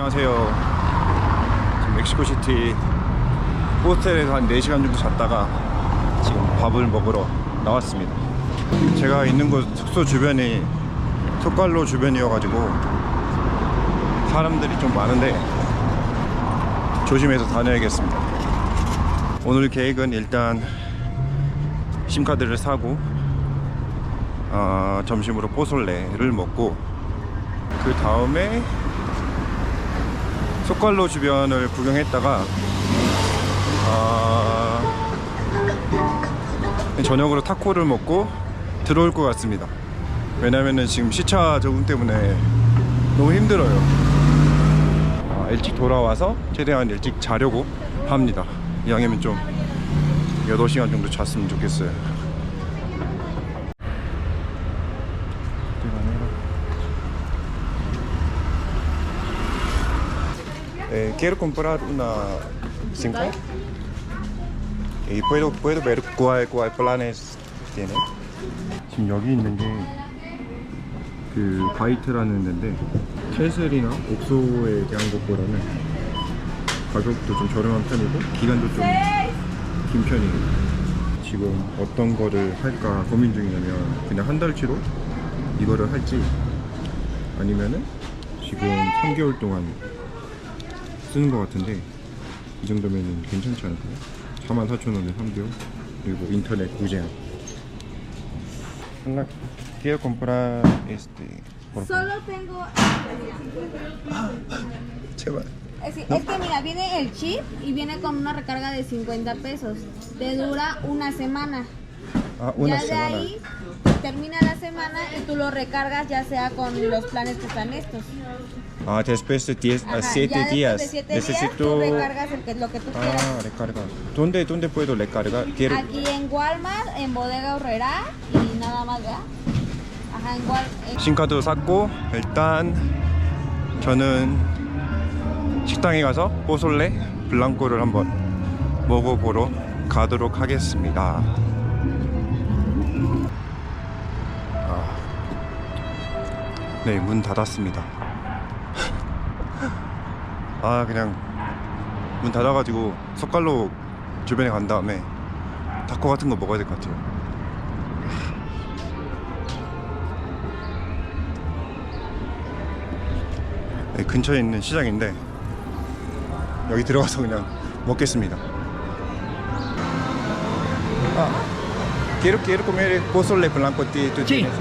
안녕하세요. 지금 멕시코시티 호텔에서 한 4시간 정도 잤다가 지금 밥을 먹으러 나왔습니다. 제가 있는 곳 숙소 주변이 소칼로 주변이어가지고 사람들이 좀 많은데 조심해서 다녀야겠습니다. 오늘 계획은 일단 심카드를 사고 점심으로 포솔레를 먹고 그 다음에 소칼로 주변을 구경했다가 저녁으로 타코를 먹고 들어올 것 같습니다. 왜냐면은 지금 시차 적응 때문에 너무 힘들어요. 일찍 돌아와서 최대한 일찍 자려고 합니다. 이왕이면 좀 8시간 정도 잤으면 좋겠어요. Quiero comprar una SIM card y puedo ver cuál planes tiene. 지금 여기 있는 게 그 바이트라는 데인데 캐슬이나 옥소에 대한 것보다는 가격도 좀 저렴한 편이고 기간도 좀 긴 편이에요. 지금 어떤 거를 할까 고민 중이냐면 그냥 한 달치로 이거를 할지 아니면은 지금 3개월 동안 쓰는 것 같은데 이 정도면은 괜찮지 않을까요? 44,000원에 3개월 그리고 인터넷 무제한. Quiero comprar Solo tengo. 제발. Es que mira, viene el chip y viene con una recarga de 50 pesos. Te dura una semana. Una ya de semana. ahí termina la semana y tú lo recargas ya sea con los planes que están estos. Después de 10 a Ajá, 7 ya días después de 7 necesito. días tú recargas lo que tú quieras. Recarga. ¿Dónde puedo recargar? Quiero. Aquí en Walmart, en Bodega Aurrera y nada más, ¿verdad? Ajá, en Walmart. 심카드 샀고 일단 저는 식당에 가서 포솔레 블랑코를 한번 먹어보러 가도록 하겠습니다. 네, 문 닫았습니다. 그냥 문 닫아가지고 소칼로 주변에 간 다음에 타코 같은 거 먹어야 될 것 같아요. 네, 근처에 있는 시장인데 여기 들어가서 그냥 먹겠습니다. Quiero comer pozole blanco tú tienes.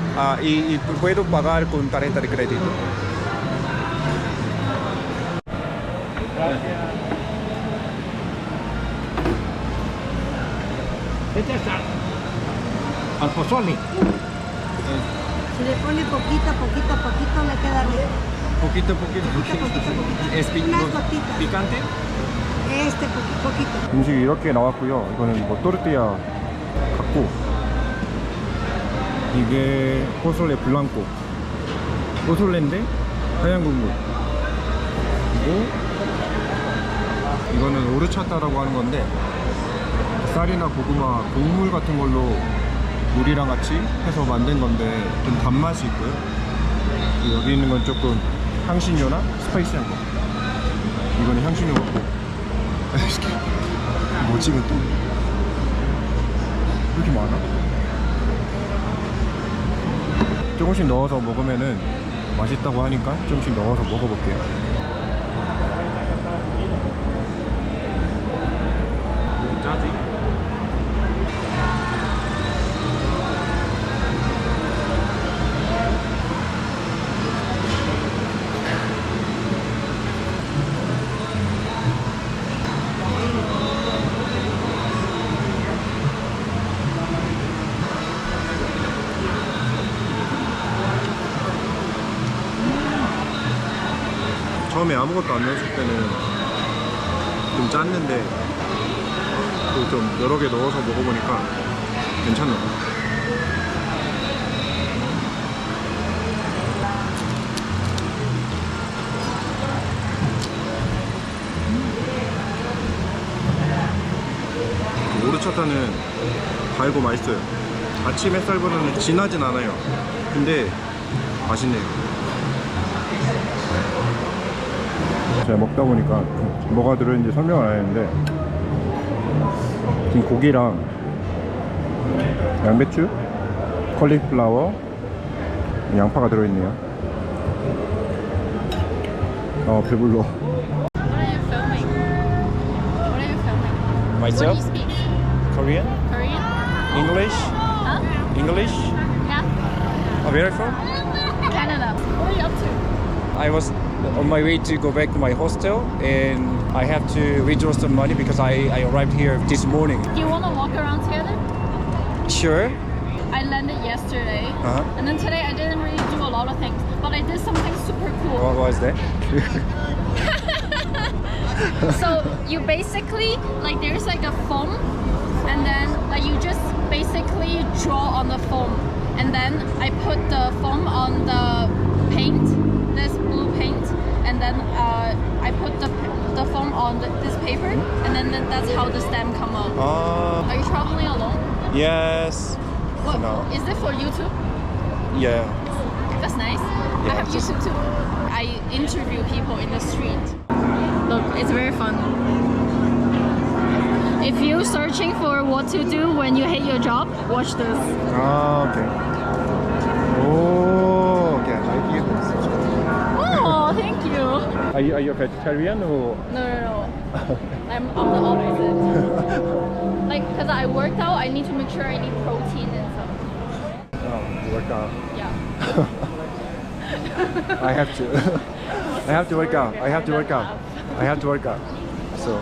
Y puedo pagar con tarjeta de crédito. Este es al pozole. Si le pone poquito le queda rico. Poquito. Es Unas gotitas. picante. Poquito. 음식이 이렇게 나왔고요. 이거는 뭐 또르띠아 같고 이게 포솔레 블랑코 포솔레인데 하얀 국물 그리고 이거는 오르차타라고 하는 건데 쌀이나 고구마 곡물 같은 걸로 물이랑 같이 해서 만든 건데 좀 단맛이 있고요. 여기 있는 건 조금 향신료나 스파이시한 거. 이거는 향신료 같고 뭐지 이건 또? 왜 이렇게 많아? 조금씩 넣어서 먹으면은 맛있다고 하니까 조금씩 넣어서 먹어볼게요. 짜지? 처음에 아무것도 안 넣었을 때는 좀 짰는데 또 좀 여러 개 넣어서 먹어보니까 괜찮나 봐. 오르차타는 달고 맛있어요. 아침 햇살보다는 진하진 않아요. 근데 맛있네요. 제가 먹다 보니까 뭐가 들어있는지 설명을 안 했는데 지금 고기랑 양배추, 컬리플라워, 양파가 들어있네요. 배불러. What are you filming? What are you filming? Myself? What do you speak? Korean? Korean? English? Huh? English? Yeah. Where are you from? Canada. What are you up to? I was on my way to go back to my hostel and I have to withdraw some money because I arrived here this morning. Do you want to walk around together? Sure? I landed yesterday, Uh-huh. and then today I didn't really do a lot of things, but I did something super cool. What was that? So you basically, like, there's like a foam, and then like you just basically draw on the foam, and then I put the foam on the paint, this blue paint, and then I put the foam on this paper, and then that's how the stem come out. Are you traveling alone? Yes. What, No. is it for YouTube? Yeah. That's nice. I have YouTube too. I interview people in the street. Look, it's very fun. If you're searching for what to do when you hate your job, watch this. Okay. Oh, okay. I like it. Oh, thank you. Are you a vegetarian or? No. I'm the opposite. Like, because I worked out, I need to make sure I need protein and stuff. Work out. Yeah. I have to. I have to work out. I have to work out. I have to work out. So,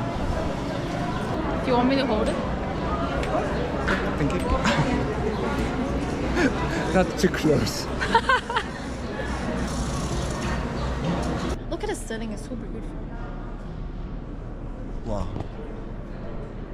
Do you want me to hold it? thank you. Not too close. Look at the setting, it's super beautiful. Wow.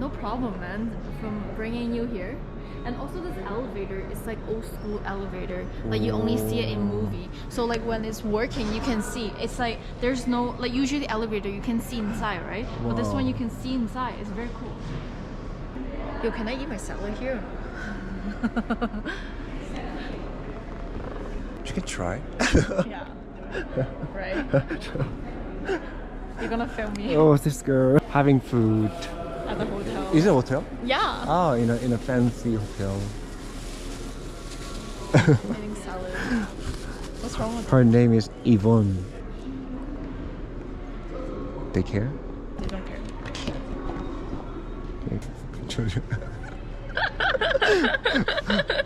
No problem, man, from bringing you here. And also this elevator is like old school elevator. Like you only see it in movie. So like when it's working, you can see. It's like there's no, like usually the elevator you can see inside, right? But this Wow. one you can see inside. It's very cool. Yo, can I eat my salad here? You can try. Yeah. Right? You're gonna film me Oh, this girl having food. at the hotel. Is it a hotel? Yeah. Ah, in a fancy hotel. Eating salad. What's wrong with Her name is Yvonne. They care? They don't care.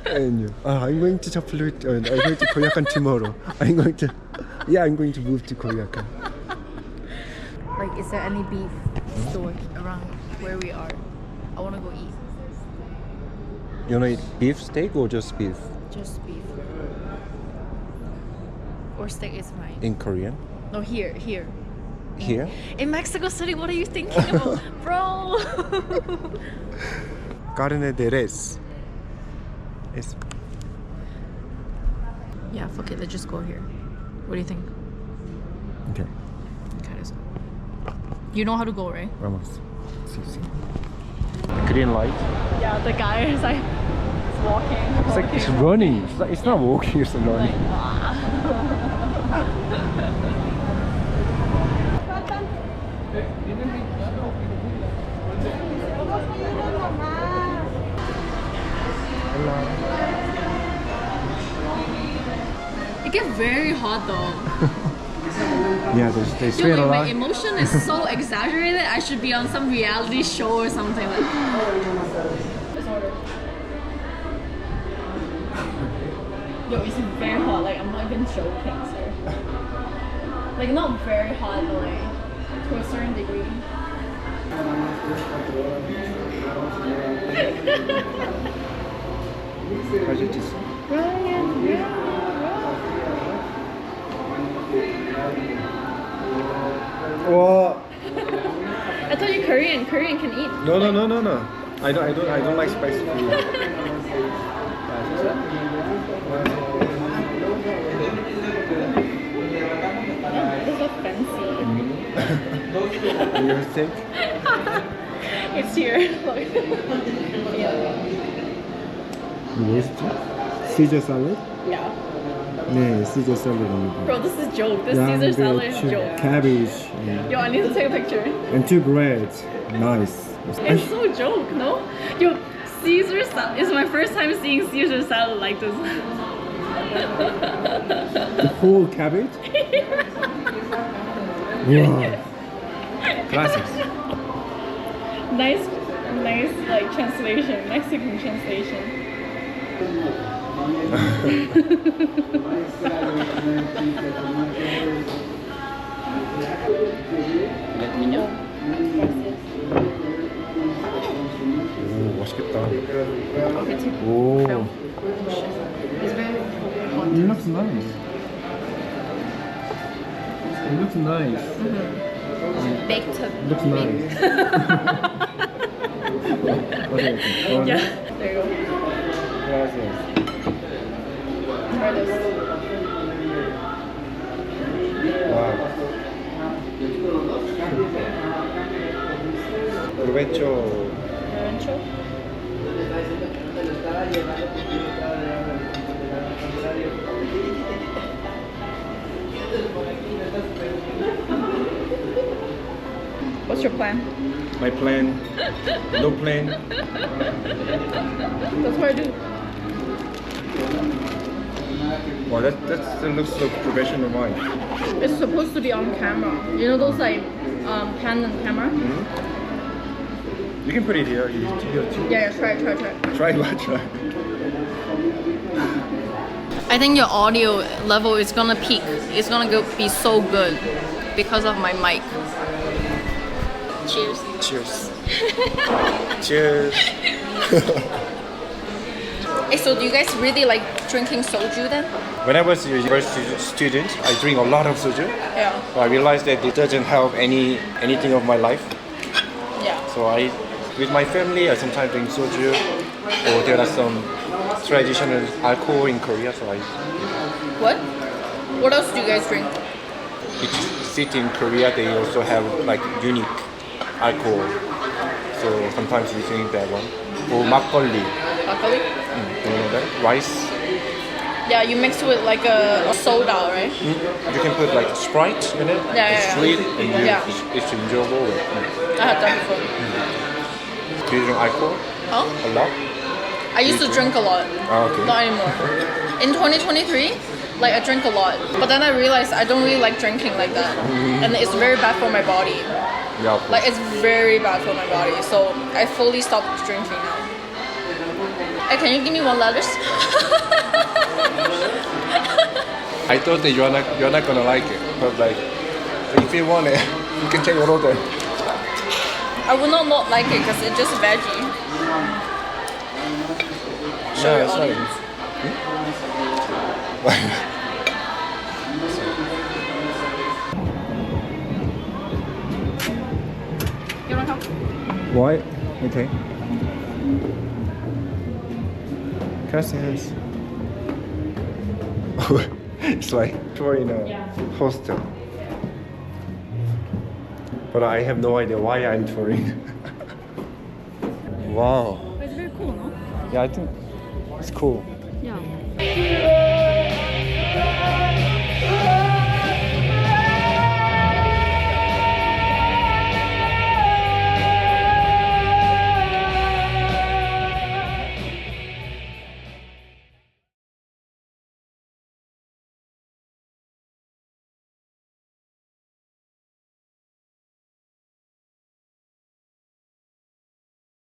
And I'm going to Japan. I'm going to Koreakan tomorrow. I'm going to move to Koreakan. Like, is there any beef store around where we are? I want to go eat. You wanna eat beef steak or just beef? Just beef. Or steak is fine. In Korean? No, here. Here? In Mexico City, what are you thinking about? Bro! Carne de res. It's Yeah, fuck it, let's just go here. What do you think? okay. Okay, let's go. You know how to go, right? Vamos. Sí, sí. Green light. Yeah, the guy is like walking. It's like it's running. It's not walking. It's running. It gets very hot though. Yeah, they Dude, sweat a like, my lot. emotion is so exaggerated. I should be on some reality show or something like that. Let's order. Yo, it's very hot. Like, I'm not even joking, sir. Like, not very hot, but like, to a certain degree. How's it just? What? I thought you're Korean. Korean can eat. No. I don't like spicy food. This is fancy. You think? It's here. Look. Yeah. Caesar salad? Yeah. 네, Caesar salad입니다. Bro, this is joke. This Yeah, Caesar the salad is joke. cabbage Yo, I need to take a picture. and 2 breads. Nice. It's so joke, no? Yo, Caesar salad is my first time seeing Caesar salad like this. The whole cabbage? Wow. Classics. Nice like translation, Mexican translation. 오, 맛있겠다. Okay, take 오. film. It's very hot. It looks nice. It looks nice. Baked. Looks nice. Okay. Yeah. There you go. Gracias. Try this. Wow. Provecho. Rancho. What's your plan? My plan. No plan. That's what I do. Wow, that looks so professional, right? It's supposed to be on camera. You know those like Canon camera? You can put it here. Here too. Yeah, try. Try what? Try. I think your audio level is gonna peak. It's gonna be so good because of my mic. Cheers. Cheers. Cheers. Hey, so do you guys really like drinking soju then? When I was a university student, I drink a lot of soju. Yeah. So I realized that it doesn't help anything of my life. Yeah. So with my family, I sometimes drink soju, or there are some traditional alcohol in Korea. So What? What else do you guys drink? each city in Korea, they also have like unique alcohol. So sometimes we drink that one. Or makgeolli. Broccoli? You know that? Rice. Yeah, you mix with like a soda, right? You can put like Sprite in it. Yeah, It's yeah. sweet and Yeah. it's enjoyable. I had that before. Do you drink alcohol Huh? a lot? I used to drink a lot. Ah, okay. Not anymore. In 2023, like I drink a lot. But then I realized I don't really like drinking like that. And it's very bad for my body. Yeah, of course. Like it's very bad for my body. So I fully stopped drinking now. Hey, can you give me one letters? I thought that you're not gonna like it, but like if you want it, you can take a order. I would not like it because it's just veggie. Show Yeah, your it's audience. You wanna come? Why? Okay. Gracias. It's like we're in a hostel. But I have no idea why I'm touring. Wow. It's very cool, no? Yeah, I think it's cool. Yeah.